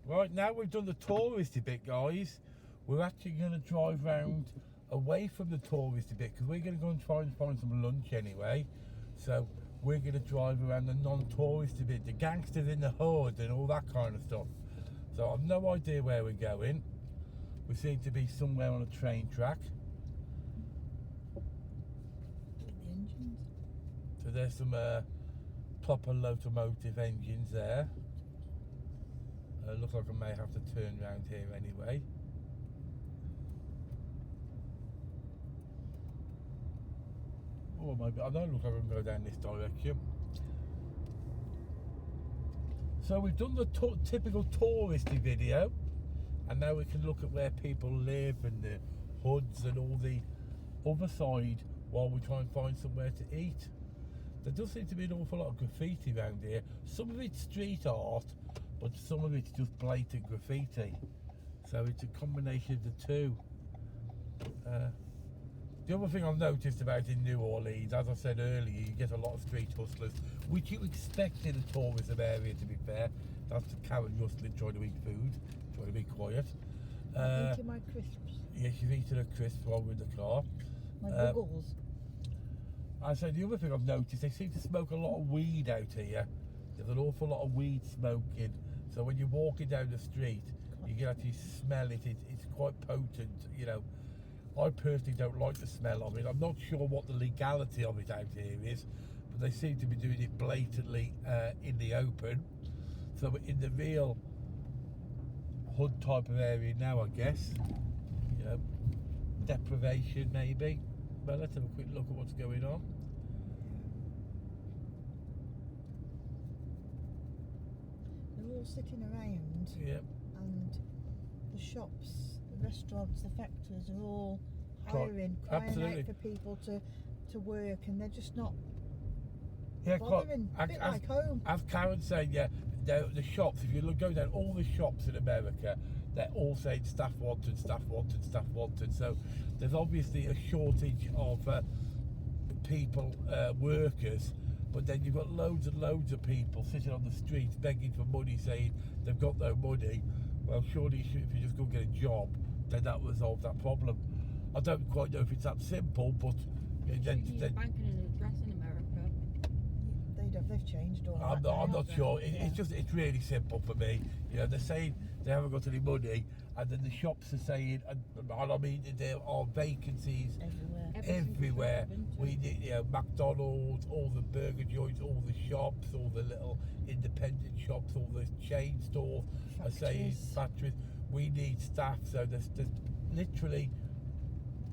Right, now we've done the touristy bit, guys. We're actually going to drive round away from the touristy bit because we're going to go and try and find some lunch anyway. So we're going to drive around the non-touristy bit, the gangsters in the hood and all that kind of stuff. So I've no idea where we're going. We seem to be somewhere on a train track. Look at the engines. So there's some proper locomotive engines there. Looks like I may have to turn around here anyway. Or maybe I don't look like I can go down this direction. So we've done the typical touristy video, and now we can look at where people live and the hoods and all the other side while we try and find somewhere to eat. There does seem to be an awful lot of graffiti around here. Some of it's street art, but some of it's just blatant graffiti. So it's a combination of the two. The other thing I've noticed about in New Orleans, as I said earlier, you get a lot of street hustlers, which you expect in a tourism area, to be fair. That's Karen Rustlin trying to eat food, trying to be quiet. I'm eating my crisps. Yeah, she's eating a crisp while we're in the car. My buggles. I said the other thing I've noticed, they seem to smoke a lot of weed out here. There's an awful lot of weed smoking. So when you're walking down the street, you can actually smell it. It's quite potent, you know. I personally don't like the smell of it. I'm not sure what the legality of it out here is, but they seem to be doing it blatantly in the open. So we're in the real hood type of area now, I guess. You know, deprivation maybe. But let's have a quick look at what's going on. They're all sitting around. Yeah. And the shops, the restaurants, the factories are all hiring, crying Absolutely. out for people to work, and they're just not Yeah, bothering. A bit like home. As Karen said, yeah, the shops, if you go down all the shops in America, they're all saying staff wanted, staff wanted, staff wanted. So there's obviously a shortage of people, workers, but then you've got loads and loads of people sitting on the streets begging for money, saying they've got no money. Well, surely if you just go get a job, then that will resolve that problem. I don't quite know if it's that simple, but Then banking an address in America. They've changed all I'm that. not sure. It's really simple for me. You know, they're saying they haven't got any money, and then the shops are saying, and I mean, there are vacancies everywhere. We need, you know, McDonald's, all the burger joints, all the shops, all the little independent shops, all the chain stores are saying factories. We need staff. So there's literally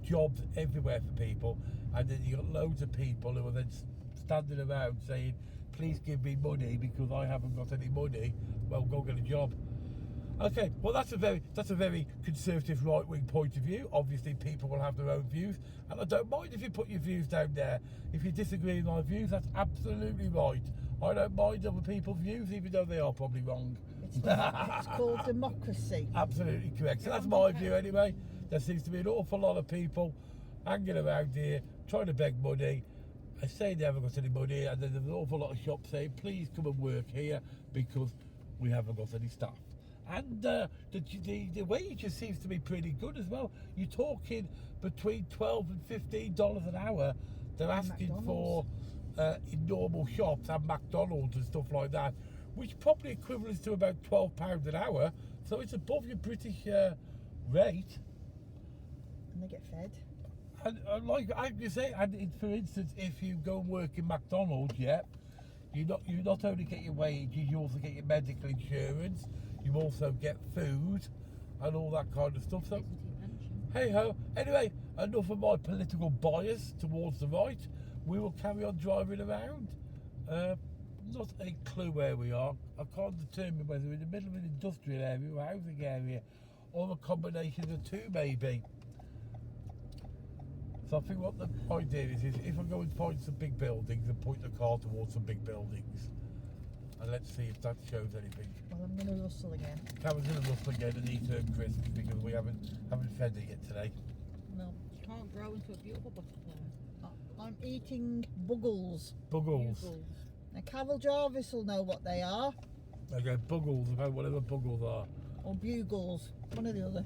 jobs everywhere for people, and then you got loads of people who are then standing around saying, please give me money because I haven't got any money. Well, go get a job. Okay, well that's a very conservative right-wing point of view. Obviously people will have their own views, and I don't mind if you put your views down there. If you disagree with my views, that's absolutely right. I don't mind other people's views, even though they are probably wrong. It's called democracy. Absolutely correct. So that's my view anyway. There seems to be an awful lot of people hanging around here trying to beg money. I say they haven't got any money, and then there's an awful lot of shops saying, please come and work here because we haven't got any staff. And the wages seems to be pretty good as well. You're talking between $12 and $15 an hour. They're asking for in normal shops and McDonald's and stuff like that, which probably equivalents to about £12 an hour. So it's above your British rate. And they get fed. And like I can say, and for instance, if you go and work in McDonald's, you not only get your wages, you also get your medical insurance, you also get food and all that kind of stuff. So, hey ho. Anyway, enough of my political bias towards the right. We will carry on driving around. Not a clue where we are. I can't determine whether we're in the middle of an industrial area or a housing area, or a combination of the two maybe. So I think what the idea is if I go and find some big buildings and point the car towards some big buildings, and let's see if that shows anything. Well, I'm going to rustle again. Cameron's going to rustle again and eat her crisps because we haven't fed it yet today. No, You can't grow into a beautiful butterfly. I'm eating buggles. Buggles. Now, Cavill Jarvis will know what they are. Okay, buggles, about whatever buggles are. or Bugles, one or the other.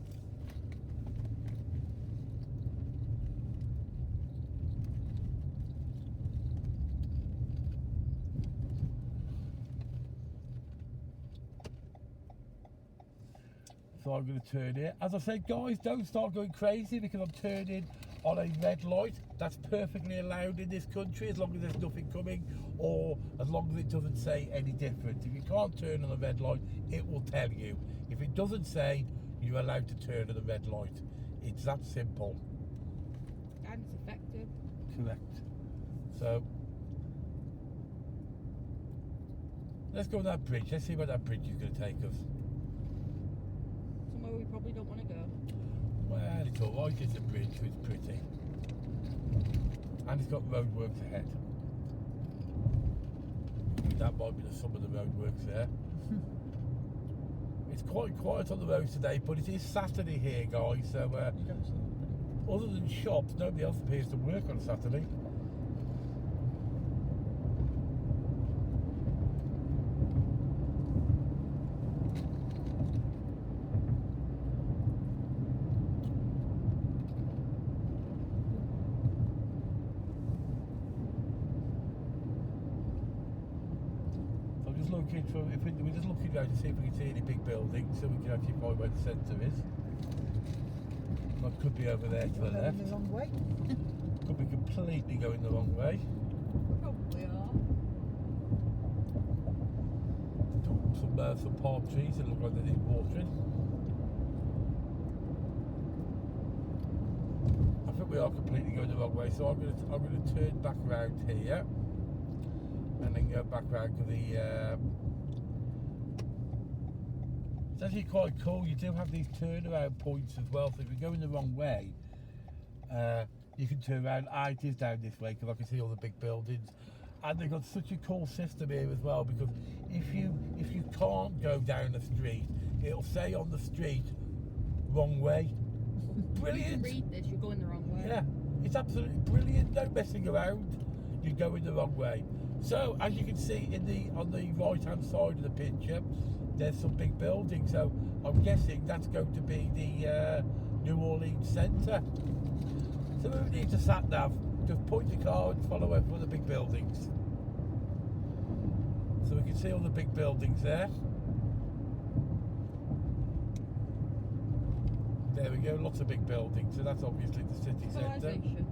So I'm going to turn here. As I said, guys, don't start going crazy because I'm turning on a red light. That's perfectly allowed in this country as long as there's nothing coming or as long as it doesn't say any different. If you can't turn on a red light, it will tell you. If it doesn't say, you're allowed to turn on the red light. It's that simple. And it's effective. Correct. So, let's go on that bridge. Let's see where that bridge is going to take us. Somewhere we probably don't want to go. Well, it's alright, it's a bridge, so it's pretty. And it's got roadworks ahead. That might be the sum of the roadworks there. It's quite quiet on the roads today, but it is Saturday here, guys, so other than shops, nobody else appears to work on Saturday. We're just looking around to see if we can see any big buildings so we can actually find where the centre is. That could be over there to the left. The wrong way. Could be completely going the wrong way. Probably are. Some palm trees that look like they need watering. I think we are completely going the wrong way, so I'm going to turn back around here and then go back around to the. It's actually quite cool. You do have these turnaround points as well. So if you're going the wrong way, you can turn around. It is down this way because I can see all the big buildings, and they've got such a cool system here as well. Because if you can't go down the street, it'll say on the street, wrong way. Brilliant. If you read this, you're going the wrong way. Yeah, it's absolutely brilliant. No messing around. You're going the wrong way. So as you can see on the right hand side of the picture, there's some big buildings. So I'm guessing that's going to be the New Orleans Centre. So we need to sat nav. Just point your car and follow over for the big buildings. So we can see all the big buildings there. There we go, lots of big buildings. So that's obviously the city centre. Civilization.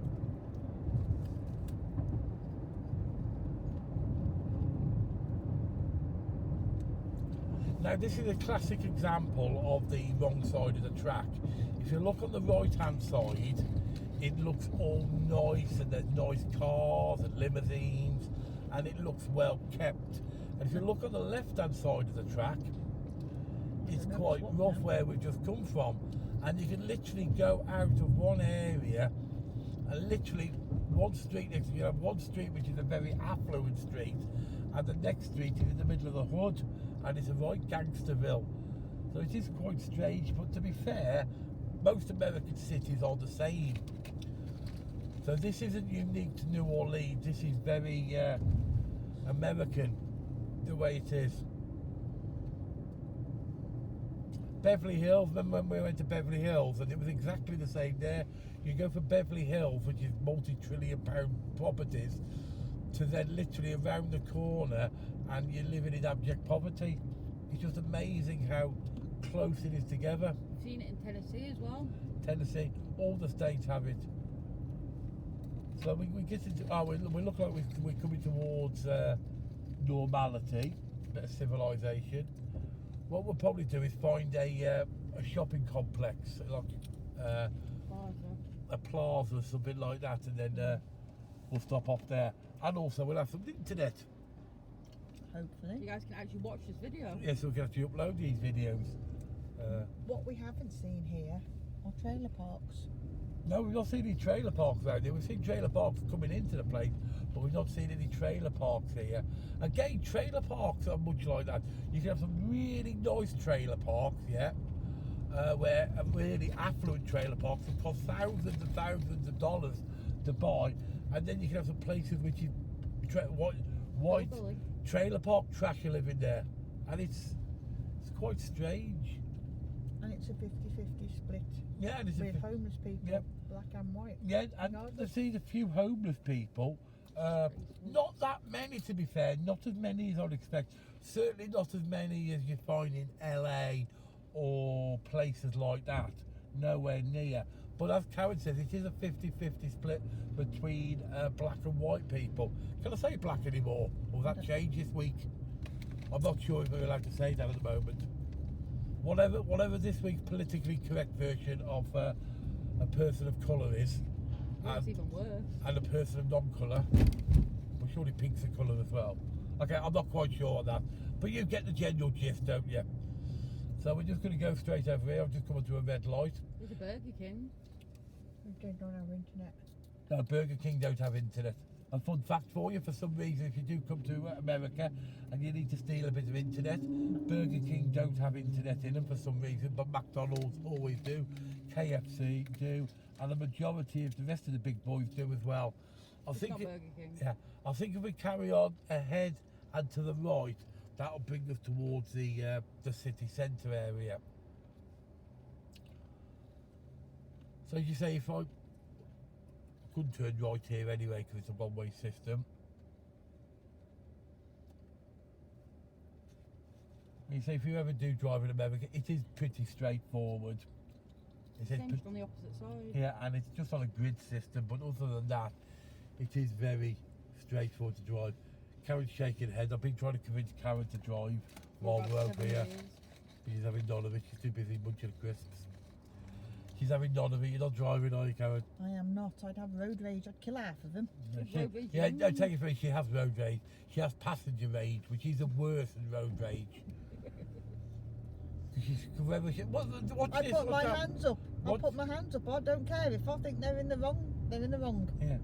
Now this is a classic example of the wrong side of the track. If you look on the right hand side, it looks all nice and there's nice cars and limousines and it looks well kept. And if you look on the left hand side of the track, it's quite rough where we've just come from. And you can literally go out of one area and literally one street next to you have one street which is a very affluent street and the next street is in the middle of the hood and it's a right gangsterville. So it is quite strange, but to be fair, most American cities are the same. So this isn't unique to New Orleans, this is very American, the way it is. Beverly Hills, remember when we went to Beverly Hills and it was exactly the same there. You go from Beverly Hills, which is multi-trillion pound properties, to then literally around the corner and you're living in abject poverty. It's just amazing how close it is together. I've seen it in Tennessee as well. Tennessee, all the states have it. So we get into, we look like we're coming towards normality, a bit of civilization. What we'll probably do is find a shopping complex, like a plaza, something like that, and then we'll stop off there. And also we'll have some internet. Hopefully. You guys can actually watch this video. Yeah, so we can actually upload these videos. What we haven't seen here are trailer parks. No, we've not seen any trailer parks out there. We've seen trailer parks coming into the place, but we've not seen any trailer parks here. Again, trailer parks are much like that. You can have some really nice trailer parks, yeah, where really affluent trailer parks that cost thousands and thousands of dollars to buy, and then you can have some places which is white trailer park trash you live in there, and it's quite strange. And it's a 50-50 split Yeah, and it's with homeless people, Yep. black and white. yeah, and No, I've seen a few homeless people. Not that many, to be fair. Not as many as I'd expect. Certainly not as many as you find in LA or places like that. Nowhere near. But as Karen says, it is a 50-50 split between black and white people. Can I say black anymore? Or will that change this week? I'm not sure if we're allowed to say that at the moment. Whatever this week's politically correct version of a person of colour is, It's even worse. and a person of non-colour, well, surely pink's a colour as well. Okay, I'm not quite sure on that, but you get the general gist, don't you? So we're just going to go straight over here. I've just come onto a red light. There's a Burger King. They don't have internet. No, Burger King don't have internet. A fun fact for you, for some reason, if you do come to America and you need to steal a bit of internet, Burger King don't have internet in them for some reason, but McDonald's always do, KFC do, and the majority of the rest of the big boys do as well. It's not Burger King. Yeah, I think if we carry on ahead and to the right, that'll bring us towards the city centre area. So as you say, if I couldn't turn right here anyway because it's a one-way system. You say if you ever do drive in America, it is pretty straightforward. It's Same just on the opposite side. yeah, and it's just on a grid system, but other than that, it is very straightforward to drive. Karen's shaking her head. I've been trying to convince Karen to drive while For we're about over 7 here. years. She's having none of it. She's too busy munching crisps. She's having none of it. You're not driving, are you, Karen? I am not. I'd have road rage. I'd kill half of them. It's road rage, yeah, yeah. don't take it from me. She has road rage. She has passenger rage, which is worse than road rage. She's whoever she, what's I this? put my What's that? hands up. I What? put my hands up. I don't care. If I think they're in the wrong, they're in the wrong. Yeah,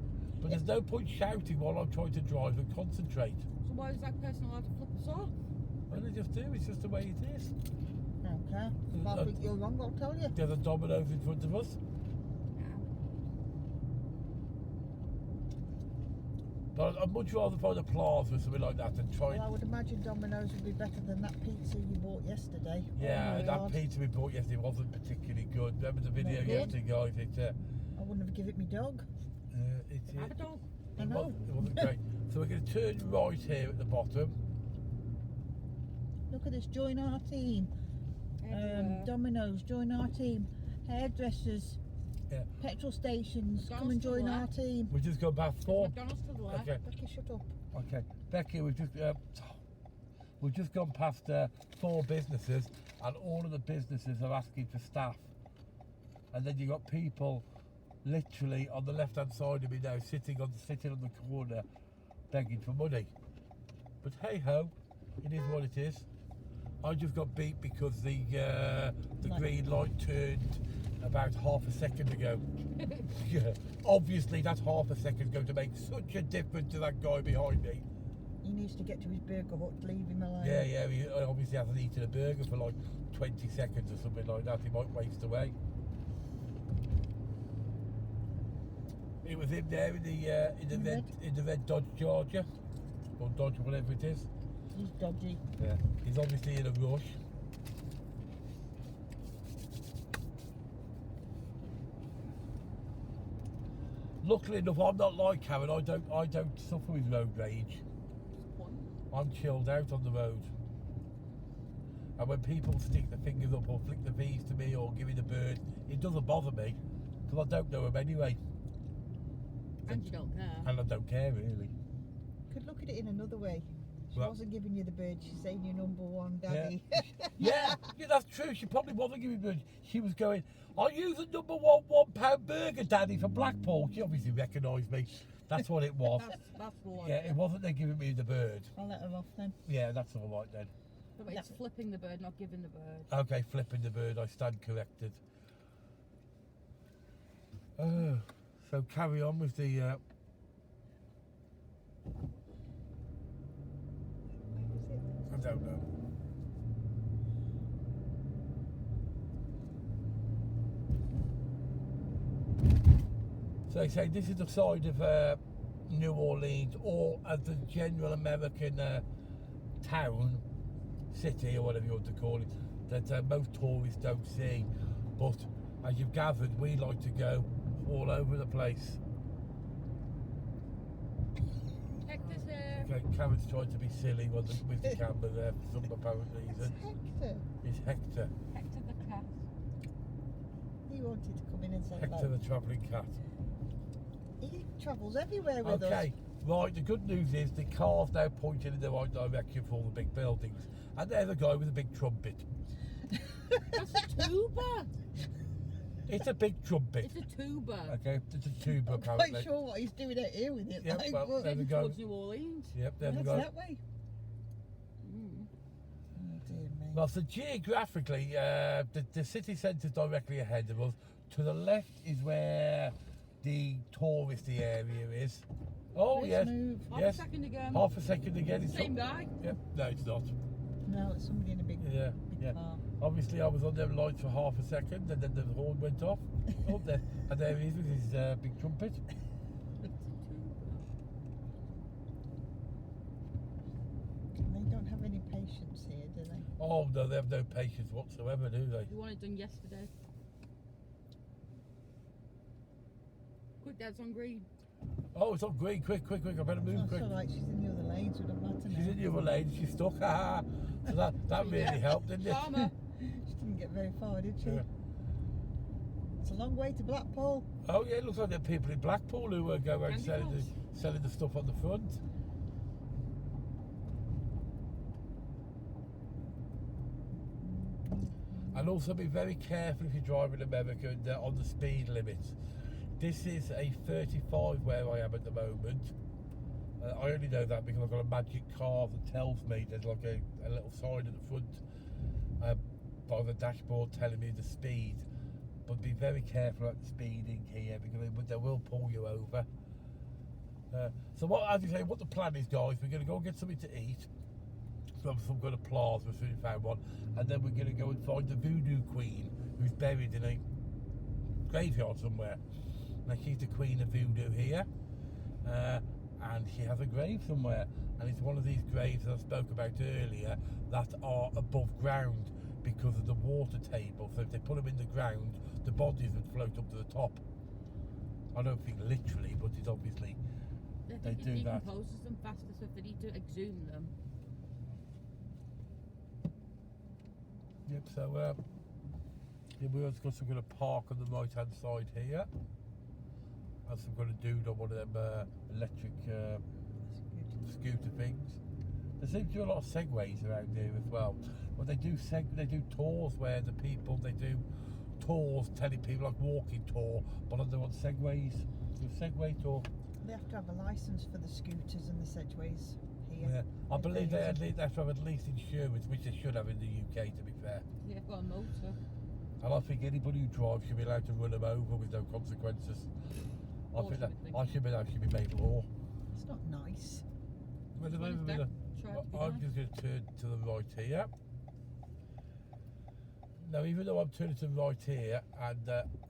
but there's no point shouting while I'm trying to drive and concentrate. So why is that person allowed to flip us off? Well, they just do. It's just the way it is. I don't care. If I think you're wrong, I'll tell you. There's a Domino's in front of us. But I'd much rather find a plaza or something like that than try. Well, I would imagine Domino's would be better than that pizza you bought yesterday. Yeah, Oh my that God. pizza we bought yesterday wasn't particularly good. Remember the video Not good. yesterday, guys? I wouldn't have given it me dog. Have a dog. I know. It wasn't great. So we're going to turn right here at the bottom. Look at this. Join our team. Everywhere. Domino's. Join our team. Hairdressers. Yeah. Petrol stations. Come McDonald's and to the join our left. team. We've just gone past four. McDonald's to the left. Okay, Becky, shut up. okay. Becky, we've just gone past 4 businesses, and all of the businesses are asking for staff. And then you got people literally on the left-hand side of me now, sitting on the corner, begging for money. But hey ho, it is what it is. I just got beat because the green light turned about half a second ago. Yeah, obviously that half a second is going to make such a difference to that guy behind me. He needs to get to his burger hut. Leave him alone. Yeah, he obviously hasn't eaten a burger for like 20 seconds or something like that. He might waste away. It was him there in the red Dodge Charger, or Dodge, whatever it is. He's dodgy. Yeah, he's obviously in a rush. Luckily enough, I'm not like Karen. I don't suffer with road rage. I'm chilled out on the road. And when people stick their fingers up or flick the V's to me or give me the bird, it doesn't bother me because I don't know them anyway. And you don't care. And I don't care really. Could look at it in another way. She Well- wasn't giving you the bird. She's saying you're number one, daddy. Yeah, that's true. She probably wasn't giving me bird. She was going, "Are you the number one £1 burger daddy for Blackpool?" She obviously recognised me. That's what it was. That's the one. Yeah, it wasn't them giving me the bird. I'll let her off then. Yeah, that's all right then. No, but it's flipping the bird, not giving the bird. Okay, flipping the bird. I stand corrected. So carry on with the. I don't know. So they say this is the side of New Orleans, or as the general American town, city or whatever you want to call it that most tourists don't see. But as you've gathered, we like to go all over the place. Hector's here. Okay, Karen's trying to be silly with the camera there for some apparent reason. Hector. It's Hector. Hector the cat. He wanted to come in and say Hector hello. the travelling cat. He travels everywhere with us. Okay, right, the good news is the car's now pointing in the right direction for all the big buildings. And there's a guy with a big trumpet. That's a tuba. It's a big trumpet. It's a tuba. Okay, it's a tuba I'm apparently. quite sure what he's doing out here with it. Yeah, like, well, but there we Heading go. towards New Orleans. Yep, there we that's go. that way. Mm. Oh dear me. Well, so geographically, the city centre's directly ahead of us. To the left is where the touristy area is. Oh, Let's yes. move. Half Yes. a second again. Half a second again. It's Same up. guy. Yep, no, it's not. No, it's somebody in a big, Yeah, big yeah. car. Obviously, I was on them lights for half a second, and then the horn went off. Oh, there, and there he is with his big trumpet. It's a tuba. They don't have any patience here, do they? Oh no, they have no patience whatsoever, do they? You want it done yesterday. Quick, Dad's on green. Oh, it's on green. Quick, quick, quick! I better move Oh, quick. it's all right. She's in the other lane, so it don't matter She's now. in the other lane. She's stuck. So that really Yeah. helped, didn't it? Farmer. She didn't get very far, did she? Yeah. It's a long way to Blackpool. Oh yeah, it looks like there are people in Blackpool who go around Candy selling floss. selling the stuff on the front. And also be very careful if you're driving America and, on the speed limit. This is a 35 where I am at the moment. I only know that because I've got a magic car that tells me there's like a little sign at the front by the dashboard telling me the speed. But be very careful at the speeding here because they will pull you over. So what, as you say, what the plan is, guys, we're going to go and get something to eat from some kind of plaza, as soon as we found one, and then we're going to go and find the Voodoo Queen, who's buried in a graveyard somewhere. Now she's the Queen of Voodoo here, and she has a grave somewhere, and it's one of these graves that I spoke about earlier that are above ground because of the water table. So if they put them in the ground, the bodies would float up to the top. I don't think literally, but it's obviously They do it that. decomposes them faster, so if they need to exhume them. Yep, so yeah, we've also got some kind of park on the right hand side here. And some kind of dude on one of them electric scooter things. There seems to be a lot of segways around here as well. But they do tours where the people, they do tours telling people like walking tour, but they want segways. So segway tour. They have to have a license for the scooters and the segways here. Yeah, I If believe they they use have to have at least insurance, which they should have in the UK, to be fair. Yeah, I've got a motor. And I think anybody who drives should be allowed to run them over with no consequences. I think that should be made law. It's not nice. Wait a Well, minute, if wait a that tried to be I'm nice. just going to turn to the right here. Now, even though I'm turning to the right here and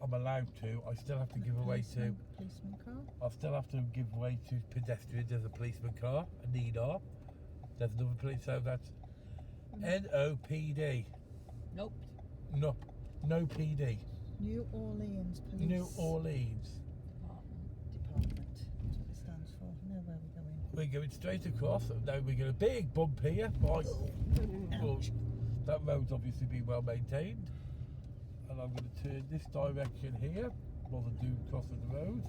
I'm allowed to, I still have to give away to. Policeman car. I still have to give way to pedestrians. There's a policeman car, a NIDAR. There's another police, so that's NOPD. Nope. No PD. New Orleans Police New Orleans. Department. Department. That's what it stands for. I know where we're going. We're going straight across. Now we get a big bump here. Right. Well, Ouch. that road's obviously been well maintained. And I'm going to turn this direction here while the dude crosses the road.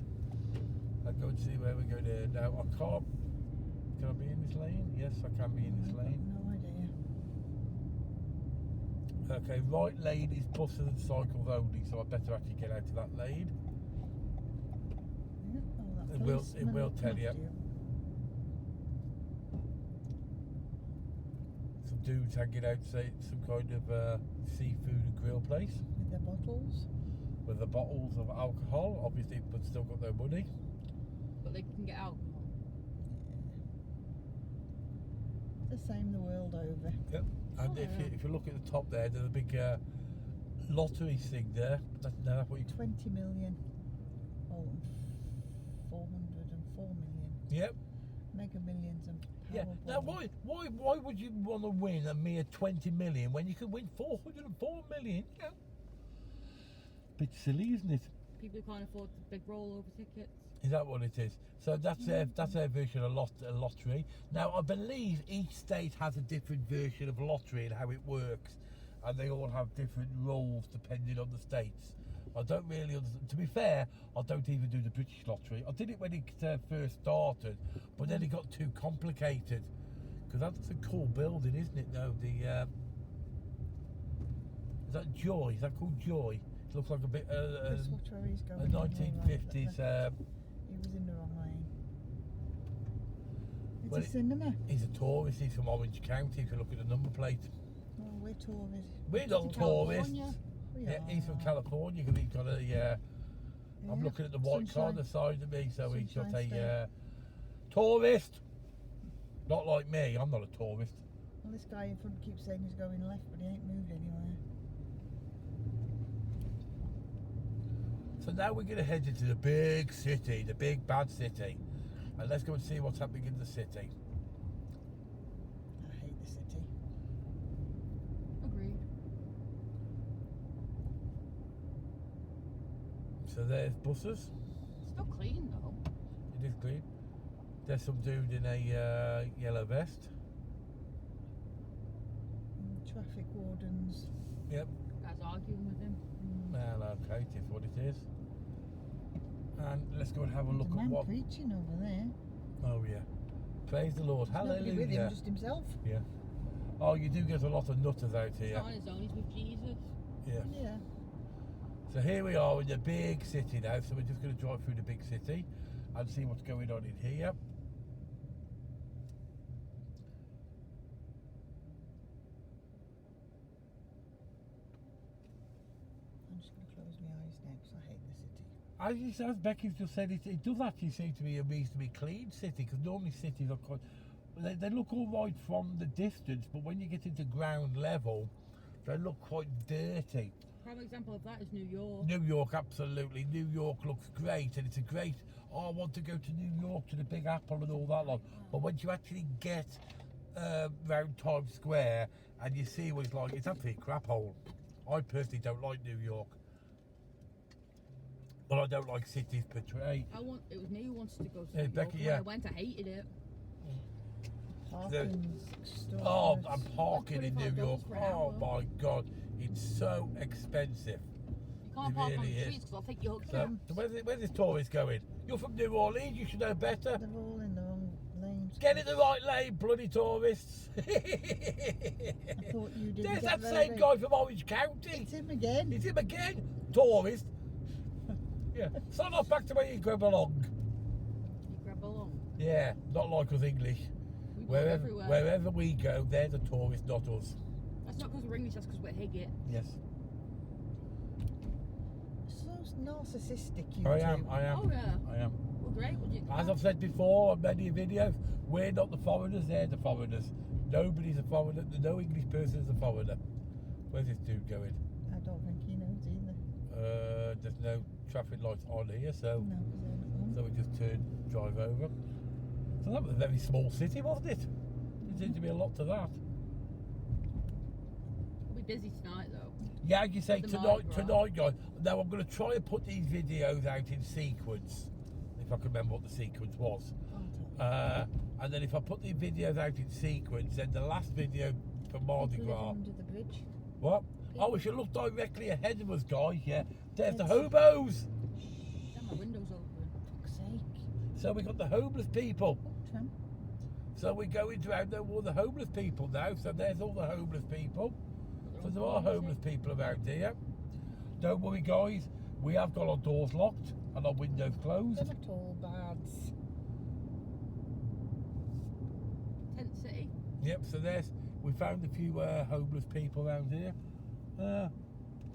And go and see where we're going here. Now I can't. Can I be in this lane? Yes, I can be in this lane. No idea. Okay, right lane is buses and cycles only, so I better actually get out of that lane. Yeah, oh, that It will- policeman it will looking tell you. after Some dudes hanging outside some kind of seafood and grill place with their bottles. with the bottles of alcohol, obviously, but still got no money. But they can get alcohol. The same the world over. Yep. And Oh, yeah. if you look at the top there, there's a big lottery thing there. That's what you. 20 million. Oh, 404 million. Yep. Mega Millions and Yeah. Now, why would you want to win a mere 20 million when you could win 404 million? You know, bit silly, isn't it? People who can't afford the big rollover tickets. Is that what it is? So that's their version of a lottery. Now, I believe each state has a different version of lottery and how it works, and they all have different rules depending on the states. I don't really understand. To be fair, I don't even do the British lottery. I did it when it first started, but then it got too complicated. Because that's a cool building, isn't it? No, is that Joy? Is that called Joy? It looks like a bit Just watch where he's a going. 1950s. He was in the wrong lane. It's Well, a cinema. He's a tourist. He's from Orange County. If you look at the number plate, Oh, we're tourists. we're not California. tourists. We Yeah, he's from are. California because he's got a. I'm Yeah. looking at the white car on the side of me, so he's got Sunshine a tourist. Not like me. I'm not a tourist. Well, this guy in front keeps saying he's going left, but he ain't moved anywhere. So now we're going to head into the big city, the big bad city, and let's go and see what's happening in the city. I hate the city. Agreed. So there's buses. Still clean though. It is clean. There's some dude in a yellow vest. Traffic wardens. Yep. Guys arguing with him. Well, okay, it is what it is. And let's go and have a There's look a at man what. preaching over there. Oh yeah. Praise the Lord. There's nobody with him, Hallelujah. just himself. Yeah. Oh, you do get a lot of nutters out He's here. not on his own, he's with Jesus. Yeah. Yeah. So here we are in the big city now. So we're just going to drive through the big city and see what's going on in here. I'm just going to close my eyes now because I hate the city. As Becky's just said, it does actually seem to be a reasonably clean city because normally cities are quite. They look all right from the distance, but when you get into ground level, they look quite dirty. Prime example of that is New York. New York, absolutely. New York looks great, and it's a great. Oh, I want to go to New York to the Big Apple and all that lot. But once you actually get round Times Square and you see what it's like, it's actually a crap hole. I personally don't like New York, but I don't like cities portray. It was me who wanted to go to Yeah, New Becky, York. yeah. When I went, I hated it. Parking's extortionate. Oh, I'm parking in New $25 York. for an Oh hour. my God, it's so expensive. You can't It park on really the is. streets because I'll take you hooked So, in. where's this tourist going? You're from New Orleans, you should know better. They're all in the wrong lanes. Get in the right lane, bloody tourists. I thought you didn't There's get that same very- guy from Orange County. It's him again. It's him again. Tourist. Yeah. Sign off back to where you go belong. You grab along. Yeah, not like us English. We go everywhere. Wherever we go, they're the tourists, not us. That's not because we're English, that's because we're Higgit. Yes. So narcissistic, you I two. am. Oh yeah. I am. Well, great. Would you? As I've said before on many videos, we're not the foreigners, they're the foreigners. Nobody's a foreigner, no English person is a foreigner. Where's this dude going? I don't think he knows either. There's no traffic lights on here, so No, because they're not on. so we just drive over. So that was a very small city, wasn't it? There seemed to be a lot to that. We'll be busy tonight though. Yeah, you say With the tonight, Mardi guys. Now I'm going to try and put these videos out in sequence, if I can remember what the sequence was. And then if I put the videos out in sequence, then the last video for Mardi People live Gras. under the bridge. What? Oh, if you look directly ahead of us, guys, yeah, there's the Yes. hobos. Then my window's open. Fuck's sake. So we got the homeless people. Oh, Trump. So we're going around there with all the homeless people now. So there's all the homeless people. So there are homeless people around here. Don't worry, guys. We have got our doors locked and our windows closed. They're not all bads. Tent City. Yep. So we found a few homeless people around here.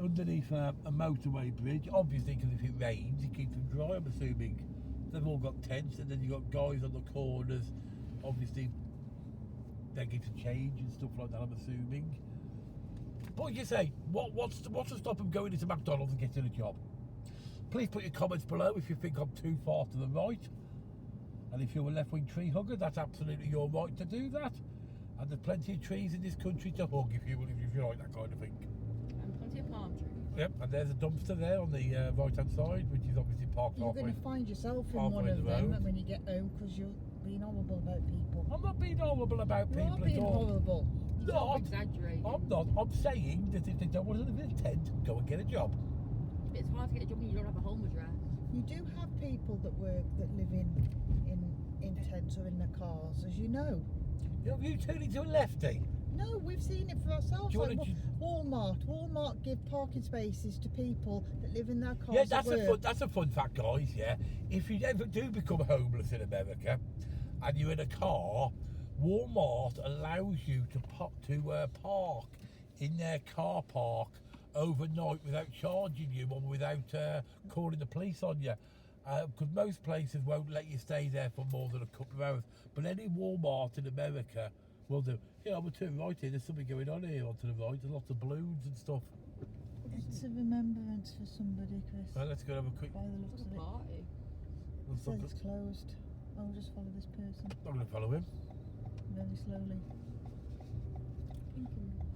Underneath a motorway bridge. Obviously, because if it rains, it keeps them dry. I'm assuming. They've all got tents, and then you got guys on the corners. Obviously, they get to change and stuff like that. I'm assuming. What do you say? What's to stop them going into McDonald's and getting a job? Please put your comments below if you think I'm too far to the right. And if you're a left-wing tree hugger, that's absolutely your right to do that. And there's plenty of trees in this country to hug if you like that kind of thing. And plenty of palm trees. Yep, and there's a dumpster there on the right-hand side, which is obviously parked You're halfway. going to find yourself in halfway one of the them road. when you get home because you're being horrible about people. I'm not being horrible about You people are being at all. horrible. Not. Exaggerating. I'm not. I'm saying that if they don't want to live in a tent, go and get a job. It's hard to get a job when you don't have a home address. You do have people that live in tents or in their cars, as you know. You turning to a lefty. No, we've seen it for ourselves. Do you Like wanna Walmart give parking spaces to people that live in their cars. Yeah, at that's a fun fact, guys. Yeah, if you ever do become homeless in America, and you're in a car, Walmart allows you to park in their car park overnight without charging you or without calling the police on you. Because most places won't let you stay there for more than a couple of hours. But any Walmart in America will do. Yeah, we'll turn right here. There's something going on here onto the right. There's lots of balloons and stuff. It's a remembrance for somebody, Chris. Right, let's go and have a quick. By the looks It's of a it. party. It says it's closed. I'll just follow this person I'm going to follow him. very slowly.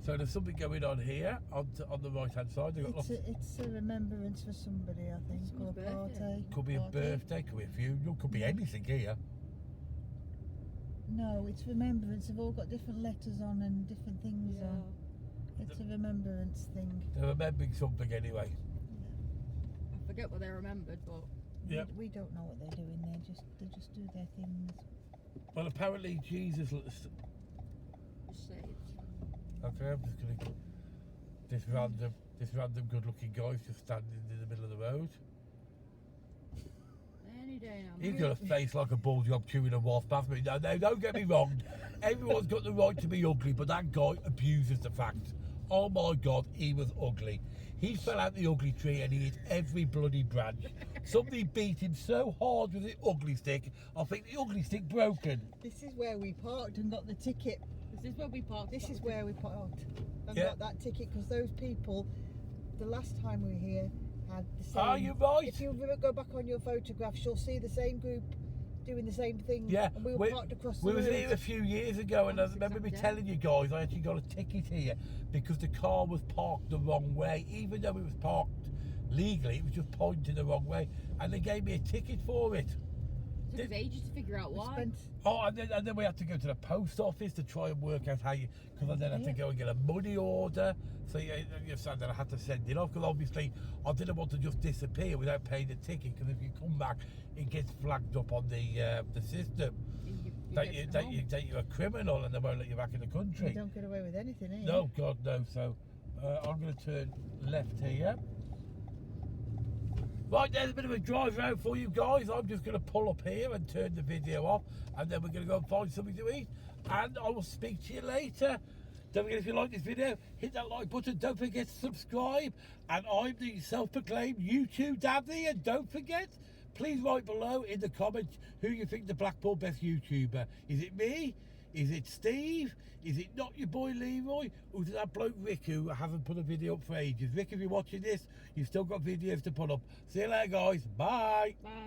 So there's something going on here on the right hand side. They've got lots. It's a remembrance for somebody, I think, or a Someone's birthday. party. Could be a Party. birthday, could be a funeral, could be anything here. No, it's remembrance. They've all got different letters on and different things Yeah. on. It's a remembrance thing. They're remembering something anyway. I forget what they remembered, but Yep. We don't know what they're doing. They just do their things. Well, apparently Jesus. just saved. Okay, I'm just gonna. This random good-looking guy's just standing in the middle of the road. Any day now. He's got a face like a bulldog chewing a wasp, hasn't he? No, don't get me wrong. Everyone's got the right to be ugly, but that guy abuses the fact. Oh my God, he was ugly. He fell out the ugly tree and he hit every bloody branch. Somebody beat him so hard with the ugly stick, I think the ugly stick broken. This is where we parked and got the ticket. This is where we parked. This is where we parked and Yeah. got that ticket because those people, the last time we were here, had the same. Are you right? If you go back on your photographs, you'll see the same group doing the same thing. Yeah, and we were parked across the we was road. here a few years ago, and I remember me Yeah. telling you guys I actually got a ticket here because the car was parked the wrong way, even though it was parked legally. It was just pointing the wrong way, and they gave me a ticket for it. It took us ages to figure out We why. spent Oh, and then we had to go to the post office to try and work out how you, because I then had to Yeah. go and get a money order. So you said that I had to send it off because obviously I didn't want to just disappear without paying the ticket. Because if you come back, it gets flagged up on the system that you're a criminal and they won't let you back in the we country. don't get away with anything, eh? No, God, no. So I'm going to turn left here. Right, there's a bit of a drive round for you guys. I'm just going to pull up here and turn the video off, and then we're going to go and find something to eat. And I will speak to you later. Don't forget, if you like this video, hit that like button. Don't forget to subscribe. And I'm the self-proclaimed YouTube daddy. And don't forget, please write below in the comments who you think the Blackpool best YouTuber. Is it me? Is it Steve? Is it not your boy Leroy? Or is it that bloke Rick who hasn't put a video up for ages? Rick, if you're watching this, you've still got videos to put up. See you later, guys. Bye. Bye.